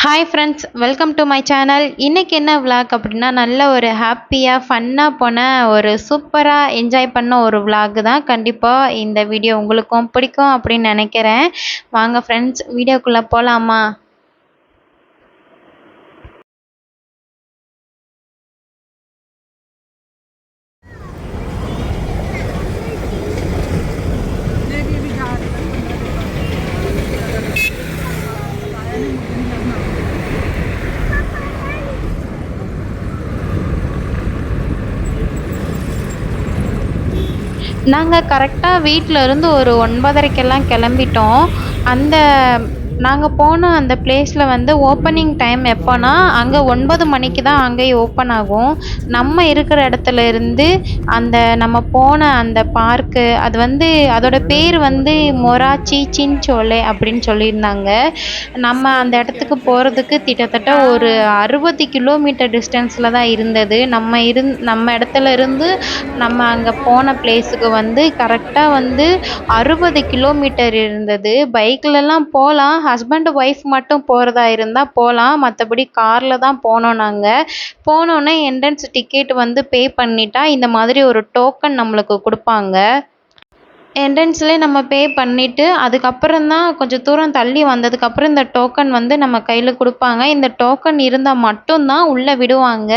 Hi friends, welcome to my channel. இன்றைக்கி என்ன vlog அப்படின்னா, நல்ல ஒரு ஹாப்பியாக ஃபன்னாக போன ஒரு சூப்பராக என்ஜாய் பண்ண ஒரு விளாக் தான். கண்டிப்பாக இந்த வீடியோ உங்களுக்கும் பிடிக்கும் அப்படின்னு நினைக்கிறேன். வாங்க ஃப்ரெண்ட்ஸ், வீடியோக்குள்ளே போகலாமா? நாங்கள் கரெக்டாக வீட்டில் இருந்து ஒரு 9:30க்கெல்லாம் கிளம்பிட்டோம். நாங்கள் போன அந்த பிளேஸில் வந்து ஓப்பனிங் டைம் எப்போன்னா, அங்கே 9 மணிக்கு தான் அங்கேயும் ஓப்பன் ஆகும். நம்ம இருக்கிற இடத்துல இருந்து நம்ம போன அந்த பார்க்கு, அது வந்து அதோட பேர் வந்து மொராச்சி சின்சோலே அப்படின்னு சொல்லியிருந்தாங்க. நம்ம அந்த இடத்துக்கு போகிறதுக்கு கிட்டத்தட்ட ஒரு 60 கிலோமீட்டர் டிஸ்டன்ஸில் தான் இருந்தது. நம்ம இடத்துல இருந்து நம்ம அங்கே போன பிளேஸுக்கு வந்து கரெக்டாக வந்து 60 கிலோமீட்டர் இருந்தது. பைக்லலாம் போகலாம், ஹஸ்பண்ட் ஒய்ஃப் மட்டும் போகிறதா இருந்தால் போகலாம். மற்றபடி காரில் தான் போனோம் நாங்கள். போனோன்னே என்ட்ரன்ஸ் டிக்கெட் வந்து பே பண்ணிட்டா இந்த மாதிரி ஒரு டோக்கன் நம்மளுக்கு கொடுப்பாங்க. என்ட்ரன்ஸ்லேயே நம்ம பே பண்ணிவிட்டு அதுக்கப்புறம் தான் கொஞ்சம் தூரம் தள்ளி வந்ததுக்கப்புறம் இந்த டோக்கன் வந்து நம்ம கையில் கொடுப்பாங்க. இந்த டோக்கன் இருந்தால் மட்டும்தான் உள்ளே விடுவாங்க.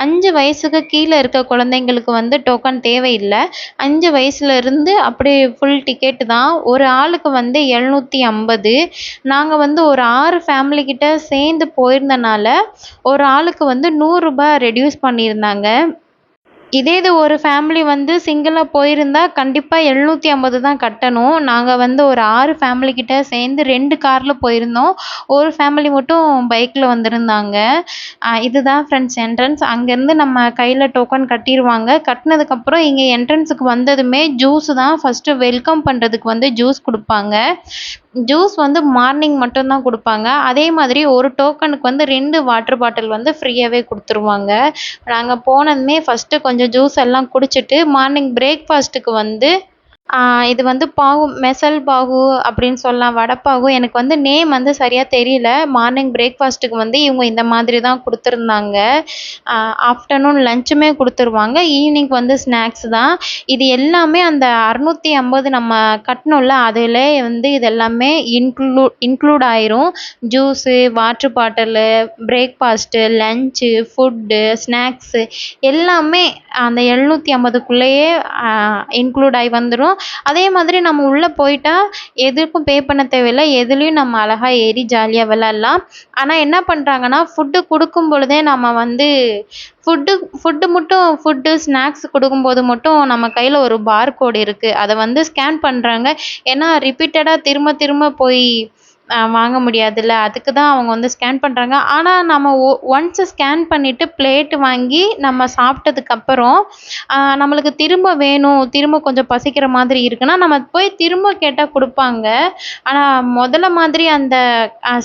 5 வயசுக்கு கீழே இருக்க குழந்தைங்களுக்கு வந்து டோக்கன் தேவையில்லை. 5 வயசுலேருந்து அப்படியே ஃபுல் டிக்கெட்டு தான். ஒரு ஆளுக்கு வந்து 750. நாங்கள் வந்து ஒரு 6 ஃபேமிலிக்கிட்ட சேர்ந்து போயிருந்தனால ஒரு ஆளுக்கு வந்து ₹100 ரெட்யூஸ் பண்ணியிருந்தாங்க. இதே இது ஒரு ஃபேமிலி வந்து சிங்கிளாக போயிருந்தா கண்டிப்பாக 750 தான் கட்டணும். நாங்கள் வந்து ஒரு 6 ஃபேமிலிக்கிட்ட சேர்ந்து 2 காரில் போயிருந்தோம். ஒரு ஃபேமிலி மட்டும் பைக்கில் வந்திருந்தாங்க. இதுதான் ஃப்ரெண்ட்ஸ் என்ட்ரன்ஸ். அங்கேருந்து நம்ம கையில் டோக்கன் கட்டிடுவாங்க. கட்டினதுக்கப்புறம் இங்கே என்ட்ரன்ஸுக்கு வந்ததுமே ஜூஸு தான் ஃபஸ்ட்டு வெல்கம் பண்ணுறதுக்கு வந்து ஜூஸ் கொடுப்பாங்க. ஜூஸ் வந்து மார்னிங் மட்டும்தான் கொடுப்பாங்க. அதே மாதிரி ஒரு டோக்கனுக்கு வந்து 2 வாட்டர் பாட்டில் வந்து ஃப்ரீயாகவே கொடுத்துருவாங்க. நாங்கள் போனதுமே ஃபஸ்ட்டு கொஞ்சம் ஜூஸ் எல்லாம் குடிச்சிட்டு மார்னிங் பிரேக்ஃபாஸ்ட்டுக்கு வந்து இது வந்து மெசல் பாகு அப்படின்னு சொல்லலாம், வடைப்பாகு. எனக்கு வந்து நேம் வந்து சரியாக தெரியல. மார்னிங் பிரேக்ஃபாஸ்ட்டுக்கு வந்து இவங்க இந்த மாதிரி தான் கொடுத்துருந்தாங்க. ஆஃப்டர்நூன் லஞ்சுமே கொடுத்துருவாங்க. ஈவினிங் வந்து ஸ்நாக்ஸ் தான். இது எல்லாமே அந்த 650 நம்ம கட்டினோம்ல, அதிலே வந்து இது எல்லாமே இன்க்ளூட் ஆயிரும். Juice, water bottle, breakfast, lunch, food, snacks எல்லாமே அந்த 750க்குள்ளேயே இன்க்ளூட் ஆகி வந்துடும். அதே மாதிரி நம்ம உள்ளே போயிட்டா எதுக்கும் பே பண்ண தேவையில்லை. எதுலேயும் நம்ம அழகாக ஏறி ஜாலியாக விளாட்லாம். ஆனால் என்ன பண்ணுறாங்கன்னா, ஃபுட்டு கொடுக்கும் பொழுதே நம்ம வந்து ஃபுட்டு ஸ்நாக்ஸ் கொடுக்கும்போது மட்டும் நம்ம கையில் ஒரு பார்கோடு இருக்குது. அதை வந்து ஸ்கேன் பண்ணுறாங்க. ஏன்னா ரிப்பீட்டடாக திரும்ப திரும்ப போய் வாங்க முடியாதுல்ல, அதுக்கு தான் அவங்க வந்து ஸ்கேன் பண்ணுறாங்க. ஆனால் நம்ம ஒன்ஸ் ஸ்கேன் பண்ணிவிட்டு பிளேட்டு வாங்கி நம்ம சாப்பிட்டதுக்கப்புறம் நம்மளுக்கு திரும்ப வேணும், திரும்ப கொஞ்சம் பசிக்கிற மாதிரி இருக்குன்னா நம்ம போய் திரும்ப கேட்டால் கொடுப்பாங்க. ஆனால் முதல்ல மாதிரி அந்த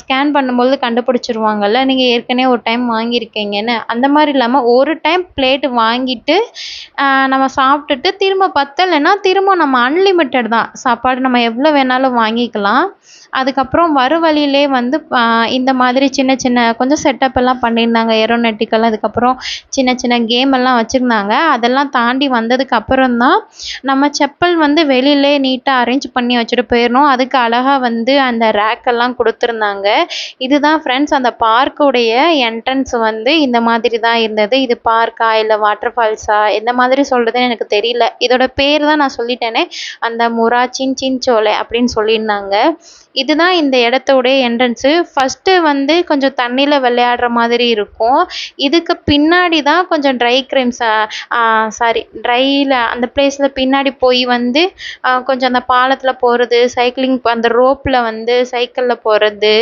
ஸ்கேன் பண்ணும்போது கண்டுபிடிச்சிருவாங்கல்ல, நீங்கள் ஏற்கனவே ஒரு டைம் வாங்கியிருக்கீங்கன்னு. அந்த மாதிரி இல்லாமல் ஒரு டைம் பிளேட்டு வாங்கிட்டு நம்ம சாப்பிட்டுட்டு திரும்ப பத்தலைன்னா திரும்ப நம்ம அன்லிமிட்டட் தான் சாப்பாடு, நம்ம எவ்வளோ வேணாலும் வாங்கிக்கலாம். அதுக்கப்புறம் வர வழியிலே வந்து இந்த மாதிரி சின்ன சின்ன கொஞ்சம் செட்டப் எல்லாம் பண்ணியிருந்தாங்க. ஏரோநாட்டிக்கல், அதுக்கப்புறம் சின்ன சின்ன கேம் எல்லாம் வச்சுருந்தாங்க. அதெல்லாம் தாண்டி வந்ததுக்கு அப்புறம் தான் நம்ம செப்பல் வந்து வெளியிலே நீட்டாக அரேஞ்ச் பண்ணி வச்சுட்டு போயிடணும். அதுக்கு அழகாக வந்து அந்த ரேக்கெல்லாம் கொடுத்துருந்தாங்க. இதுதான் ஃப்ரெண்ட்ஸ் அந்த பார்க்குடைய என்ட்ரன்ஸ் வந்து இந்த மாதிரி தான் இருந்தது. இது பார்க்கா இல்லை வாட்டர் ஃபால்ஸா எந்த மாதிரி சொல்கிறதுன்னு எனக்கு தெரியல. இதோட பேர் தான் நான் சொல்லிட்டேனே, அந்த மொராச்சின் சின்சோலே அப்படின்னு சொல்லியிருந்தாங்க. இதுதான் இந்த இடத்தோடைய என்ட்ரன்ஸு. ஃபஸ்ட்டு வந்து கொஞ்சம் தண்ணியில் விளையாடுற மாதிரி இருக்கும். இதுக்கு பின்னாடி தான் கொஞ்சம் ட்ரையில் அந்த பிளேஸில் பின்னாடி போய் வந்து கொஞ்சம் அந்த பாலத்தில் போகிறது, சைக்கிளிங் அந்த ரோப்பில் வந்து சைக்கிளில் போகிறது,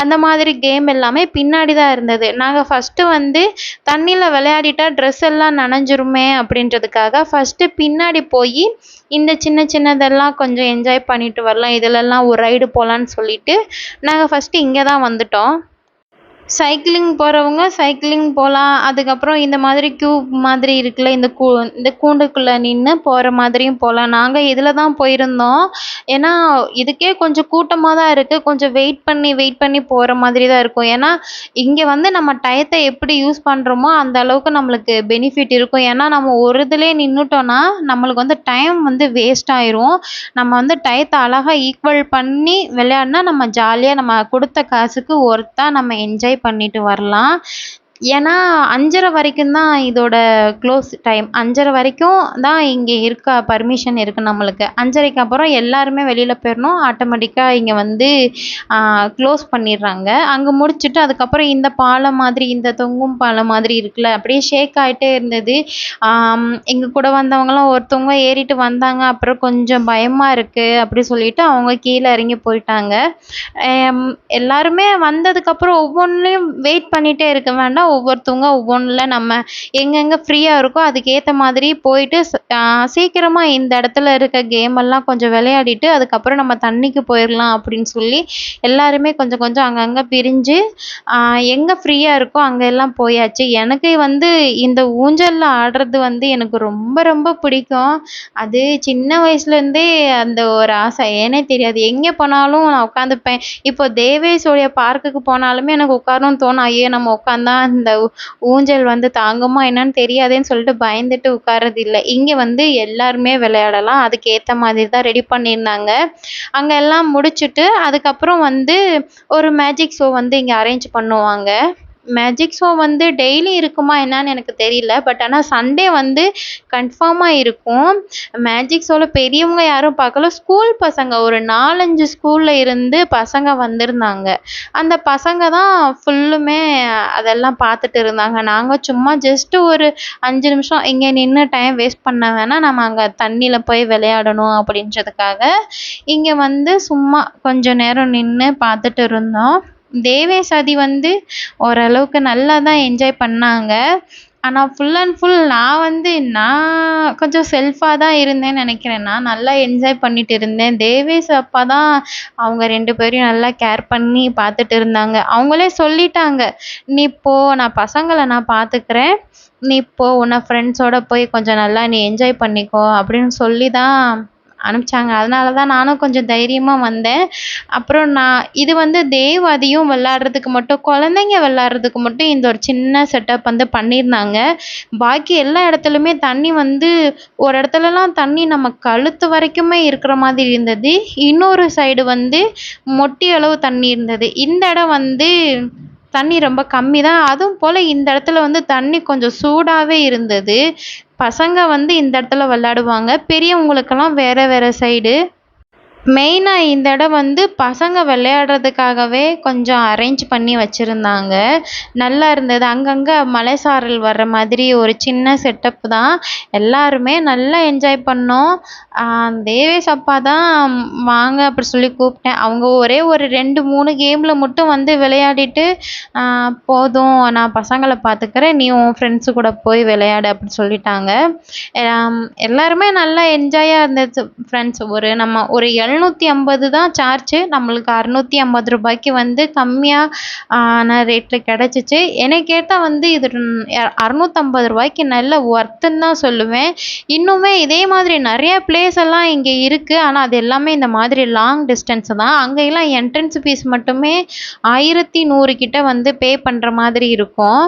அந்த மாதிரி கேம் எல்லாமே பின்னாடி தான் இருந்தது. நாங்கள் ஃபஸ்ட்டு வந்து தண்ணியில் விளையாடிட்டா ட்ரெஸ் எல்லாம் நனைஞ்சிருமே அப்படின்றதுக்காக ஃபஸ்ட்டு பின்னாடி போய் இந்த சின்ன சின்னதெல்லாம் கொஞ்சம் என்ஜாய் பண்ணிட்டு வரலாம், இதிலெல்லாம் ஒரு ரைடு போகலான்னு சொல்லிட்டு நாங்கள் ஃபஸ்ட்டு இங்கே தான் வந்துட்டோம். சைக்கிளிங் போறவங்க சைக்கிளிங் போலாம். அதுக்கப்புறம் இந்த மாதிரி கியூப் மாதிரி இருக்குல்ல, இந்த கூண்டுக்குள்ள நின்னு போற மாதிரியும் போலாம். நாங்க இதுல தான் போயிருந்தோம். ஏன்னா, இதுக்கே கொஞ்சம் கூட்டமா தான் இருக்கு. கொஞ்சம் வெயிட் பண்ணி போற மாதிரி தான் இருக்கும். ஏன்னா, இங்க வந்து நம்ம டயத்த எப்படி யூஸ் பண்றோமோ, அந்த அளவுக்கு நம்மளுக்கு பெனிஃபிட் இருக்கும். ஏன்னா, நம்ம ஒரு இதுலயே நின்னுட்டோம்னா, நம்மளுக்கு வந்து டைம் வந்து வேஸ்ட் ஆயிரும். நம்ம வந்து டயத்த அழகா ஈக்குவல் பண்ணி விளையாடுனா, நம்ம ஜாலியா நம்ம குடுத்த காசுக்கு ஒர்த்தா நம்ம என்ஜாய் பண்ணிட்டு வரலாம். ஏன்னா 5:30 வரைக்கும் தான் இதோட க்ளோஸ் டைம். 5:30 வரைக்கும் தான் இங்க பர்மிஷன் இருக்கு நம்மளுக்கு. 5:30க்கு அப்புறம் எல்லாருமே வெளியில போயிரணும். ஆட்டோமேட்டிக்கா இங்க வந்து க்ளோஸ் பண்ணிடுறாங்க. அங்க முடிச்சுட்டு அதுக்கப்புறம் இந்த பாலம் மாதிரி, இந்த தொங்கும் பாலம் மாதிரி இருக்குல்ல, அப்படியே ஷேக் ஆயிட்டே இருந்தது. எங்க கூட வந்தவங்கலாம் ஒருத்தவங்க ஏறிட்டு வந்தாங்க. அப்புறம் கொஞ்சம் பயமா இருக்கு அப்படி சொல்லிட்டு அவங்க கீழ இறங்கி போயிட்டாங்க. அம் எல்லாருமே வந்ததுக்கப்புறம் ஒவ்வொன்லயும் வெயிட் பண்ணிட்டே இருக்க வேண்டாம். ஒவ்வொருத்தவங்க ஒவ்வொன்ல நம்ம எங்கெங்க ஃப்ரீயா இருக்கோ அதுக்கேத்த மாதிரி போயிட்டு சீக்கிரமா இந்த இடத்துல இருக்க கேம் எல்லாம் கொஞ்சம் விளையாடிட்டு அதுக்கப்புறம் நம்ம தண்ணிக்கு போயிரலாம் அப்படின்னு சொல்லி எல்லாருமே கொஞ்சம் கொஞ்சம் அங்கங்க பிரிஞ்சு எங்க ஃப்ரீயா இருக்கோ அங்க எல்லாம் போயாச்சு. எனக்கு வந்து இந்த ஊஞ்சல்ல ஆடுறது வந்து எனக்கு ரொம்ப ரொம்ப பிடிக்கும். அது சின்ன வயசுலேருந்தே அந்த ஒரு ஆசை. ஏன்னே தெரியாது. எங்கே போனாலும் நான் உட்காந்துப்பேன். இப்போ தேவேஷோடைய பார்க்குக்கு போனாலுமே எனக்கு உட்காரணும்னு தோணும். ஐயோ! நம்ம உட்காந்தா இந்த ஊஞ்சல் வந்து தாங்குமா என்னன்னு தெரியாதேன்னு சொல்லிட்டு பயந்துட்டு உட்கார்றதில்ல. இங்க வந்து எல்லாருமே விளையாடலாம். அதுக்கு ஏத்த மாதிரி தான் ரெடி பண்ணியிருந்தாங்க. அங்க எல்லாம் முடிச்சுட்டு அதுக்கப்புறம் வந்து ஒரு மேஜிக் ஷோ வந்து இங்க அரேஞ்ச் பண்ணுவாங்க. மேஜிக் ஷோ வந்து டெய்லி இருக்குமா என்னன்னு எனக்கு தெரியல. பட் ஆனா சண்டே வந்து கன்ஃபார்மா இருக்கும். மேஜிக் ஷோல பெரியவங்க யாரும் பார்க்கல. ஸ்கூல் பசங்க ஒரு 4, 5 ஸ்கூல்ல இருந்து பசங்க வந்திருந்தாங்க. அந்த பசங்க தான் ஃபுல்லுமே அதெல்லாம் பார்த்துட்டு இருந்தாங்க. நாங்க சும்மா ஜஸ்ட் ஒரு 5 நிமிஷம் இங்க நின்னு டைம் வேஸ்ட் பண்ண வேணாம். நம்ம அங்க தண்ணில போய் விளையாடணும் அப்படின்றதுக்காக இங்க வந்து சும்மா கொஞ்ச நேரம் நின்னு பார்த்துட்டு இருந்தோம். தேவேஷ் ஆதி வந்து ஓரளவுக்கு நல்லா தான் என்ஜாய் பண்ணாங்க. ஆனா ஃபுல் அண்ட் ஃபுல் நான் கொஞ்சம் செல்ஃபா தான் இருந்தேன்னு நினைக்கிறேன். நான் நல்லா என்ஜாய் பண்ணிட்டு இருந்தேன். தேவேஷ் அப்பா தான் அவங்க 2 பேரையும் நல்லா கேர் பண்ணி பார்த்துட்டு இருந்தாங்க. அவங்களே சொல்லிட்டாங்க, "நீ போ, நான் பசங்கள நான் பார்த்துக்கிறேன். நீ போ, உன்ன ஃப்ரெண்ட்ஸோட போய் கொஞ்சம் நல்லா நீ என்ஜாய் பண்ணிக்கோ" அப்படின்னு சொல்லி தான் அனுப்பிச்சாங்க. அதனால தான் நானும் கொஞ்சம் தைரியமா வந்தேன். அப்புறம் இது வந்து தேவாதியும் விளையாடுறதுக்கு மட்டும் குழந்தைங்க விளையாடுறதுக்கு மட்டும் இந்த ஒரு சின்ன செட்டப் வந்து பண்ணியிருந்தாங்க. பாக்கி எல்லா இடத்துலயுமே தண்ணி வந்து ஒரு இடத்துலலாம் தண்ணி நம்ம கழுத்து வரைக்குமே இருக்கிற மாதிரி இருந்தது. இன்னொரு சைடு வந்து மொட்டி அளவு தண்ணி இருந்தது. இந்த இடம் வந்து தண்ணி ரொம்ப கம்மி தான். அதுவும் போல இந்த இடத்துல வந்து தண்ணி கொஞ்சம் சூடாவே இருந்தது. பசங்க வந்து இந்த இடத்துல விளையாடுவாங்க. பெரியவங்களுக்கெல்லாம் வேற வேற சைடு. மெயினா இந்த இடம் வந்து பசங்க விளையாடுறதுக்காகவே கொஞ்சம் அரேஞ்ச் பண்ணி வச்சிருந்தாங்க. நல்லா இருந்தது. அங்கங்க மலைசாரல் வர்ற மாதிரி ஒரு சின்ன செட்டப் தான். எல்லாருமே நல்லா என்ஜாய் பண்ணோம். தேவேஷ் அப்பா தான் வாங்க அப்படி சொல்லி கூப்பிட்டேன். அவங்க ஒரே ஒரு 2, 3 கேம்ல மட்டும் வந்து விளையாடிட்டு, போதும் நான் பசங்கள பார்த்துக்கிறேன். நீ உன் ஃப்ரெண்ட்ஸு கூட போய் விளையாடு அப்படி சொல்லிட்டாங்க. எல்லாருமே நல்லா என்ஜாயா இருந்தது ஃப்ரெண்ட்ஸ். ஒரு 750 தான் சார்ஜு. நம்மளுக்கு ரூ. 650 வந்து கம்மியா ஆன ரேட்ல கிடைச்சிச்சு. என்னை கேட்டா வந்து இது ரூ. 650 நல்ல ஒர்த்துன்னு தான் சொல்லுவேன். இன்னுமே இதே மாதிரி நிறைய பிளேஸ் எல்லாம் இங்க இருக்கு. ஆனா அது எல்லாமே இந்த மாதிரி லாங் டிஸ்டன்ஸ் தான். அங்க எல்லாம் என்ட்ரன்ஸ் ஃபீஸ் மட்டுமே 1100 கிட்ட வந்து பே பண்ற மாதிரி இருக்கும்.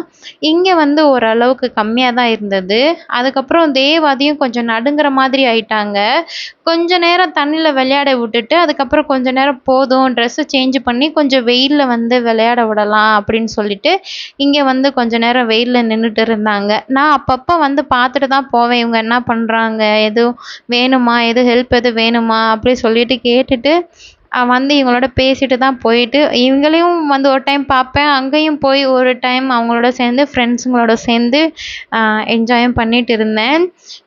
இங்க வந்து ஓரளவுக்கு கம்மியா தான் இருந்தது. அதுக்கப்புறம் தேவாதியும் கொஞ்சம் நடுங்குற மாதிரி ஆயிட்டாங்க. கொஞ்ச நேரம் தண்ணில விளையாட விட்டுட்டு, அதுக்கப்புறம் கொஞ்ச நேரம் போதும் ட்ரெஸ்ஸு சேஞ்ச் பண்ணி கொஞ்சம் வெயில்ல வந்து விளையாட விடலாம் அப்படின்னு சொல்லிட்டு, இங்க வந்து கொஞ்ச நேரம் வெயில்ல நின்னுட்டு இருந்தாங்க. நான் அப்பப்ப வந்து பார்த்துட்டு தான் போவேன். இவங்க என்ன பண்றாங்க? எதுவும் வேணுமா? ஹெல்ப் எதுவும் வேணுமா? அப்படி சொல்லிட்டு கேட்டுட்டு, வந்து இவங்களோட பேசிட்டு தான் போயிட்டு இவங்களையும் வந்து ஒரு டைம் பார்ப்பேன். அங்கேயும் போய் ஒரு டைம் அவங்களோட சேர்ந்து ஃப்ரெண்ட்ஸுங்களோட சேர்ந்து என்ஜாயும் பண்ணிட்டு இருந்தேன்.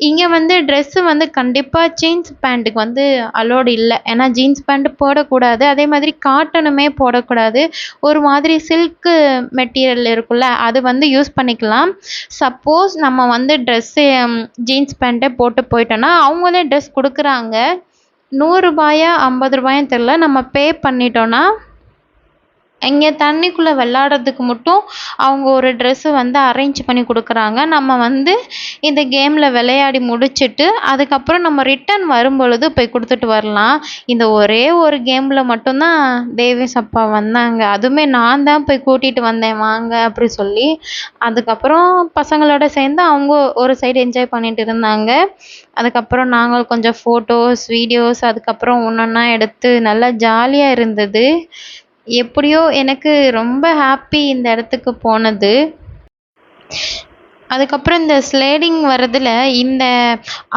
இங்க வந்து ட்ரெஸ்ஸு வந்து கண்டிப்பா ஜீன்ஸ் பேண்ட்டுக்கு வந்து அலோடு இல்ல. ஏன்னா ஜீன்ஸ் பேண்ட் போடக்கூடாது. அதே மாதிரி காட்டனுமே போடக்கூடாது. ஒரு மாதிரி சில்க்கு மெட்டீரியல் இருக்குல்ல, அது வந்து யூஸ் பண்ணிக்கலாம். சப்போஸ் நம்ம வந்து ட்ரெஸ்ஸு ஜீன்ஸ் பேண்ட்டே போட்டு போயிட்டோம்னா, அவங்களே ட்ரெஸ் குடுக்குறாங்க. ரூ. 100 ரூ. 50 தெரியல. நம்ம பே பண்ணிட்டோம்னா இங்கே தண்ணிக்குள்ளே விளாட்றதுக்கு மட்டும் அவங்க ஒரு ட்ரெஸ்ஸு வந்து அரேஞ்ச் பண்ணி கொடுக்குறாங்க. நம்ம வந்து இந்த கேமில் விளையாடி முடிச்சுட்டு அதுக்கப்புறம் நம்ம ரிட்டர்ன் வரும்பொழுது போய் கொடுத்துட்டு வரலாம். இந்த ஒரே ஒரு கேமில் மட்டும்தான் தேவேஷ் அப்பா வந்தாங்க. அதுவுமே நான் தான் போய் கூட்டிகிட்டு வந்தேன் வாங்க அப்படி சொல்லி. அதுக்கப்புறம் பசங்களோட சேர்ந்து அவங்க ஒரு சைடு என்ஜாய் பண்ணிட்டு இருந்தாங்க. அதுக்கப்புறம் நாங்கள் கொஞ்சம் ஃபோட்டோஸ், வீடியோஸ் அதுக்கப்புறம் ஒன்றொன்னா எடுத்து நல்லா ஜாலியாக இருந்தது. எப்படியோ எனக்கு ரொம்ப ஹாப்பி இந்த இடத்துக்கு போனது. அதுக்கப்புறம் இந்த ஸ்லைடிங் வர்றதுல இந்த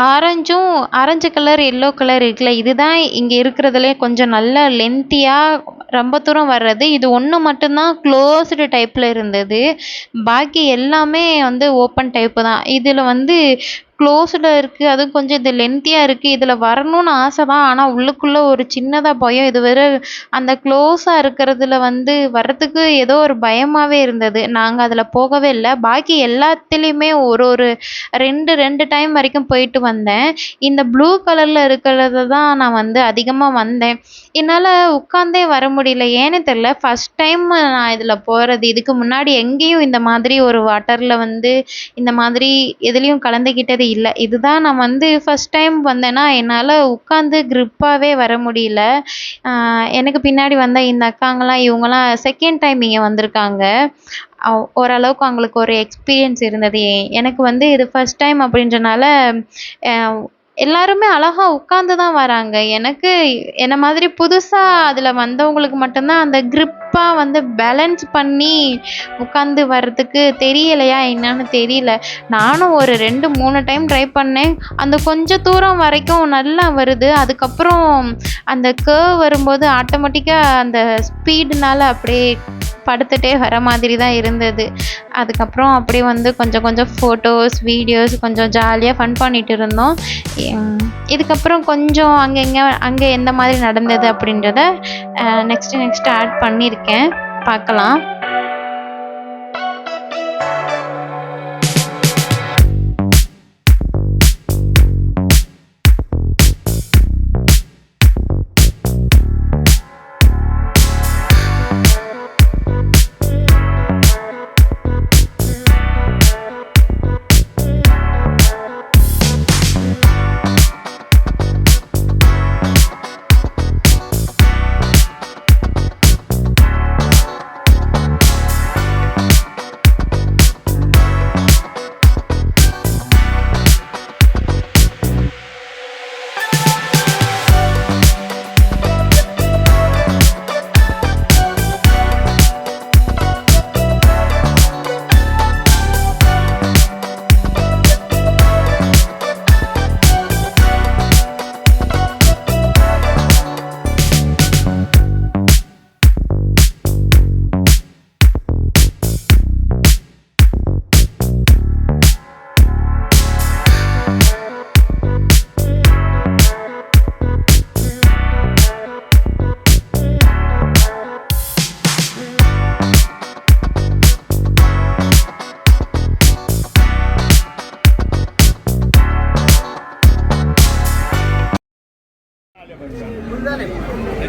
ஆரஞ்சு கலர், எல்லோ கலர் இருக்குல்ல, இதுதான் இங்கே இருக்கிறதுலே கொஞ்சம் நல்ல லென்த்தியாக ரொம்ப தூரம் வர்றது. இது ஒன்று மட்டும்தான் க்ளோஸ்டு டைப்பில் இருந்தது. பாக்கி எல்லாமே வந்து ஓப்பன் டைப்பு தான். இதில் வந்து க்ளோஸ்டில் இருக்குது. அதுவும் கொஞ்சம் இது லென்த்தியாக இருக்குது. இதில் வரணும்னு ஆசை தான். ஆனால் உள்ளுக்குள்ளே ஒரு சின்னதாக பயம். இது வேற அந்த க்ளோஸாக இருக்கிறதுல வந்து வர்றதுக்கு ஏதோ ஒரு பயமாகவே இருந்தது. நாங்கள் அதில் போகவே இல்லை. பாக்கி எல்லாத்துலேயுமே ஒரு ஒரு 2 டைம் வரைக்கும் போயிட்டு வந்தேன். இந்த ப்ளூ கலரில் இருக்கிறது தான் நான் வந்து அதிகமாக வந்தேன். என்னால் உட்காந்தே வர முடியல. ஏன்னு தெரில. ஃபஸ்ட் டைம் நான் இதில் போகிறது. இதுக்கு முன்னாடி எங்கேயும் இந்த மாதிரி ஒரு வாட்டரில் வந்து இந்த மாதிரி எதுலேயும் கலந்துக்கிட்டது இல்லை. இதுதான் நான் வந்து ஃபஸ்ட் டைம் வந்தேன்னா என்னால் உட்காந்து க்ரிப்பாகவே வர முடியல. எனக்கு பின்னாடி வந்த இந்த அக்காங்கலாம் இவங்கலாம் செகண்ட் டைம் இங்கே வந்திருக்காங்க. ஓரளவுக்கு அவங்களுக்கு ஒரு எக்ஸ்பீரியன்ஸ் இருந்தது. எனக்கு வந்து இது ஃபஸ்ட் டைம் அப்படின்றனால எல்லாருமே அழகா உட்காந்து தான் வராங்க. எனக்கு என்னை மாதிரி புதுசாக அதில் வந்தவங்களுக்கு மட்டும்தான் அந்த க்ரிப்பாக வந்து பேலன்ஸ் பண்ணி உட்காந்து வர்றதுக்கு தெரியலையா என்னன்னு தெரியல. நானும் ஒரு 2-3 டைம் ட்ரை பண்ணேன். அந்த கொஞ்சம் தூரம் வரைக்கும் நல்லா வருது. அதுக்கப்புறம் அந்த கர்வ் வரும்போது ஆட்டோமேட்டிக்காக அந்த ஸ்பீடுனால அப்படியே படுத்துகிட்டே வர மாதிரி தான் இருந்தது. அதுக்கப்புறம் அப்படியே வந்து கொஞ்சம் கொஞ்சம் ஃபோட்டோஸ், வீடியோஸ் கொஞ்சம் ஜாலியாக ஃபன் பண்ணிகிட்டு இருந்தோம். இதுக்கப்புறம் கொஞ்சம் அங்கே எந்த மாதிரி நடந்தது அப்படின்றத நெக்ஸ்ட்டு ஆட் பண்ணியிருக்கேன். பார்க்கலாம்.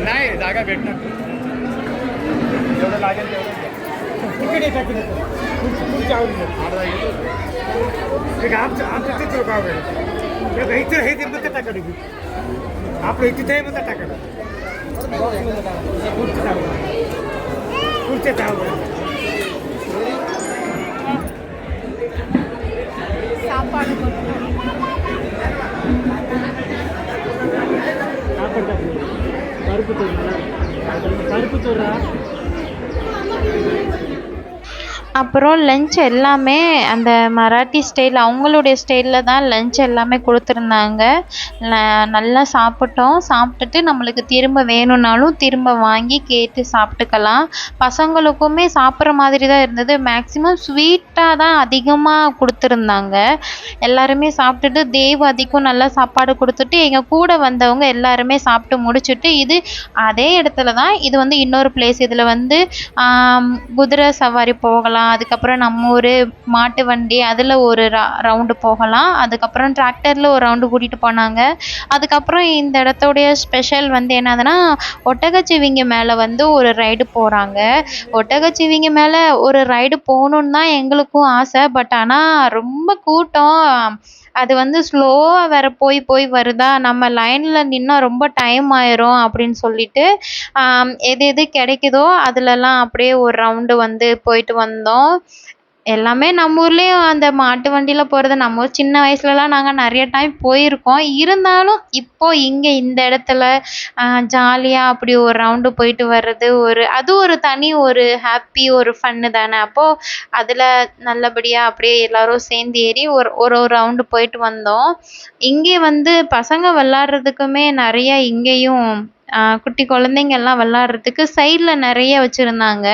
नाही जागा भेटणार जेवढं लागेल तेवढं तिकडे टाकून पुढच्या आमचं तिथे गाव आहे इथे हे म्हणतात टाका आपलं इथे आहे म्हणतात टाका पुढच्या जाव அப்புறம் லஞ்ச் எல்லாமே அந்த மராட்டி ஸ்டைல் அவங்களுடைய ஸ்டைலில் தான் லஞ்ச் எல்லாமே கொடுத்துருந்தாங்க. நல்லா சாப்பிட்டோம். சாப்பிட்டுட்டு நம்மளுக்கு திரும்ப வேணும்னாலும் திரும்ப வாங்கி கேட்டு சாப்பிட்டுக்கலாம். பசங்களுக்குமே சாப்பிட்ற மாதிரி தான் இருந்தது. மேக்ஸிமம் ஸ்வீட்டாக தான் அதிகமாக கொடுத்துருந்தாங்க. எல்லாருமே சாப்பிட்டுட்டு தேவாதிக்கும் நல்லா சாப்பாடு கொடுத்துட்டு எங்கள் கூட வந்தவங்க எல்லாருமே சாப்பிட்டு முடிச்சுட்டு இது அதே இடத்துல தான். இது வந்து இன்னொரு பிளேஸ். இதில் வந்து குதிரை சவாரி போகலாம் அதுக்கப்புறம் நம்ம ஊர் மாட்டு வண்டி அதில் ஒரு ரவுண்டு போகலாம். அதுக்கப்புறம் டிராக்டரில் ஒரு ரவுண்டு கூட்டிகிட்டு போனாங்க. அதுக்கப்புறம் இந்த இடத்தோடைய ஸ்பெஷல் வந்து என்னதுன்னா, ஒட்டகச்சிவிங்கி மேலே வந்து ஒரு ரைடு போகிறாங்க. ஒட்டகச்சிவிங்கி மேலே ஒரு ரைடு போகணுன்னு தான் எங்களுக்கும் ஆசை. பட் ஆனால் ரொம்ப கூட்டம். அது வந்து ஸ்லோவாக வேற போய் போய் வருதா, நம்ம லைனில் நின்னா ரொம்ப டைம் ஆயிரும் அப்படின்னு சொல்லிட்டு எது எது கிடைக்குதோ அதுலலாம் அப்படியே ஒரு ரவுண்டு வந்து போயிட்டு வந்தோம். எல்லாமே நம்ம ஊர்லேயும் அந்த மாட்டு வண்டியில் போகிறது நம்ம ஊர் சின்ன வயசுலலாம் நாங்கள் நிறைய டைம் போயிருக்கோம். இருந்தாலும் இப்போ இங்கே இந்த இடத்துல ஜாலியாக அப்படி ஒரு ரவுண்டு போயிட்டு வர்றது அது ஒரு தனி ஒரு ஹாப்பி ஒரு ஃபன்னு தானே. அப்போது அதில் நல்லபடியாக அப்படியே எல்லோரும் சேர்ந்து ஏறி ஒரு ஒரு ரவுண்டு போயிட்டு வந்தோம். இங்கே வந்து பசங்க விளாட்றதுக்குமே நிறைய இங்கேயும் குட்டி குழந்தைங்கள்லாம் விளாட்றதுக்கு சைடில் நிறைய வச்சுருந்தாங்க.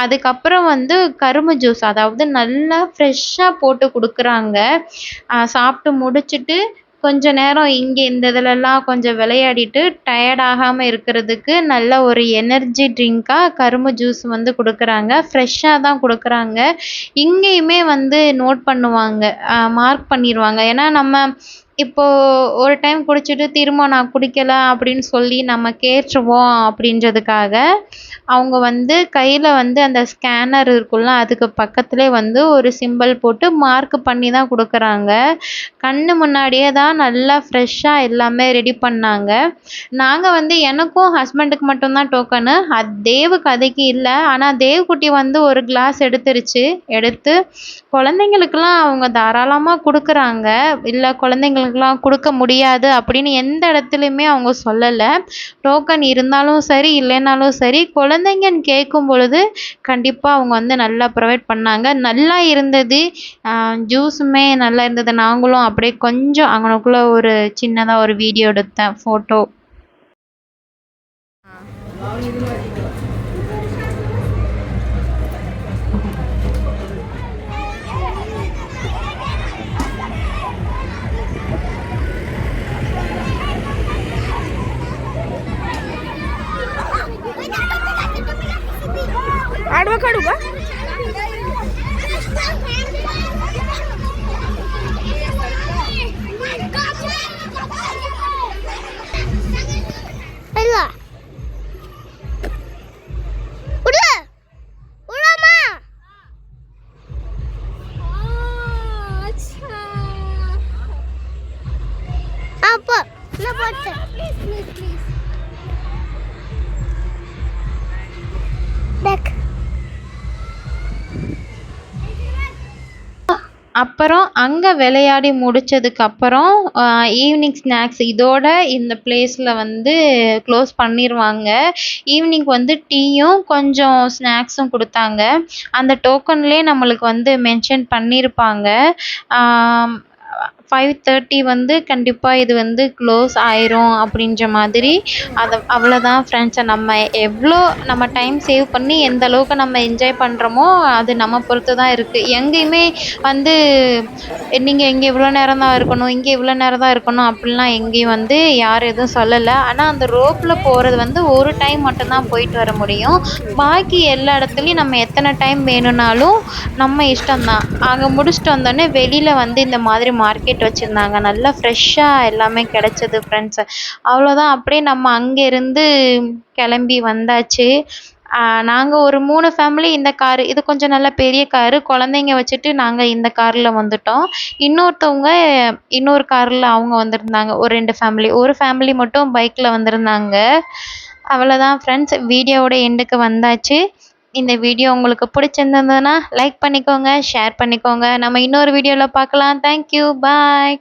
அதுக்கப்புறம் வந்து கரும்பு ஜூஸ், அதாவது நல்லா ஃப்ரெஷ்ஷாக போட்டு கொடுக்குறாங்க. சாப்பிட்டு முடிச்சுட்டு கொஞ்ச நேரம் இங்கே இந்த இதுலலாம் கொஞ்சம் விளையாடிட்டு டயர்ட் ஆகாமல் இருக்கிறதுக்கு நல்ல ஒரு எனர்ஜி ட்ரிங்காக கரும்பு ஜூஸ் வந்து கொடுக்குறாங்க. ஃப்ரெஷ்ஷாக தான் கொடுக்குறாங்க. இங்கேயுமே வந்து நோட் பண்ணுவாங்க, மார்க் பண்ணிடுவாங்க. ஏன்னா நம்ம இப்போது ஒரு டைம் குடிச்சிட்டு திரும்ப நான் குடிக்கல அப்படின்னு சொல்லி நம்ம கேட்டுருவோம் அப்படின்றதுக்காக அவங்க வந்து கையில் வந்து அந்த ஸ்கேனர் இருக்குல்ல, அதுக்கு பக்கத்துலேயே வந்து ஒரு சிம்பல் போட்டு மார்க் பண்ணி தான் கொடுக்குறாங்க. கண்ணு முன்னாடியே தான் நல்லா ஃப்ரெஷ்ஷாக எல்லாமே ரெடி பண்ணாங்க. நாங்கள் வந்து எனக்கும் ஹஸ்பண்டுக்கு மட்டும்தான் டோக்கனு, தேவுக்கு அதுக்கு இல்லை. ஆனால் தேவ்குட்டி வந்து ஒரு கிளாஸ் எடுத்து குழந்தைங்களுக்கெல்லாம் அவங்க தாராளமாக கொடுக்குறாங்க. இல்லை குழந்தைங்களுக்கெல்லாம் கொடுக்க முடியாது அப்படின்னு எந்த இடத்துலையுமே அவங்க சொல்லலை. டோக்கன் இருந்தாலும் சரி இல்லைனாலும் சரி குழந்தைங்கன்னு கேட்கும் பொழுது கண்டிப்பாக அவங்க வந்து நல்லா ப்ரொவைட் பண்ணாங்க. நல்லா இருந்தது. ஜூஸுமே நல்லா இருந்தது. நாங்களும் அப்படியே கொஞ்சம் அங்கனக்குள்ளே ஒரு சின்னதாக ஒரு வீடியோ எடுத்தேன், ஃபோட்டோ. आडवा काढू का? அப்புறம் அங்கே விளையாடி முடிச்சதுக்கப்புறம் ஈவினிங் ஸ்நாக்ஸ் இதோட இந்த பிளேஸில் வந்து க்ளோஸ் பண்ணிடுவாங்க. ஈவினிங் வந்து டீயும் கொஞ்சம் ஸ்நாக்ஸும் கொடுத்தாங்க. அந்த டோக்கன்லேயே நம்மளுக்கு வந்து மென்ஷன் பண்ணியிருப்பாங்க. 5:30 வந்து கண்டிப்பாக இது வந்து க்ளோஸ் ஆயிரும் அப்படின்ற மாதிரி. அவ்வளோதான் ஃப்ரெண்ட்ஸ். நம்ம எவ்வளோ நம்ம டைம் சேவ் பண்ணி எந்த அளவுக்கு நம்ம என்ஜாய் பண்ணுறோமோ அது நம்ம பொறுத்து தான் இருக்குது. எங்கேயுமே வந்து நீங்கள் இங்கே இவ்வளோ நேரம் தான் இருக்கணும், இங்கே இவ்வளோ நேரம் தான் இருக்கணும் அப்படிலாம் எங்கேயும் வந்து யாரும் எதுவும் சொல்லலை. ஆனால் அந்த ரோப்பில் போகிறது வந்து ஒரு டைம் மட்டும்தான் போயிட்டு வர முடியும். பாக்கி எல்லா இடத்துலையும் நம்ம எத்தனை டைம் வேணும்னாலும் நம்ம இஷ்டம்தான். அங்கே முடிச்சுட்டு வந்தோடனே வெளியில் வந்து இந்த மாதிரி மார்க்கெட் வச்சுருந்தாங்க. நல்லா ஃப்ரெஷ்ஷாக எல்லாமே கிடச்சிது ஃப்ரெண்ட்ஸ். அவ்வளோதான். அப்படியே நம்ம அங்கேருந்து கிளம்பி வந்தாச்சு. நாங்கள் ஒரு 3 ஃபேமிலி இந்த காரு, இது கொஞ்சம் நல்ல பெரிய காரு, குழந்தைங்க வச்சுட்டு நாங்கள் இந்த காரில் வந்துட்டோம். இன்னொருத்தவங்க இன்னொரு காரில் அவங்க வந்திருந்தாங்க. ஒரு 2 ஃபேமிலி, ஒரு ஃபேமிலி மட்டும் பைக்கில் வந்திருந்தாங்க. அவ்வளோதான் ஃப்ரெண்ட்ஸ். வீடியோவோட எண்டுக்கு வந்தாச்சு. இந்த வீடியோ உங்களுக்கு பிடிச்சிருந்ததுன்னா லைக் பண்ணிக்கோங்க, ஷேர் பண்ணிக்கோங்க. நம்ம இன்னொரு வீடியோவில் பார்க்கலாம். தேங்க்யூ, பாய்.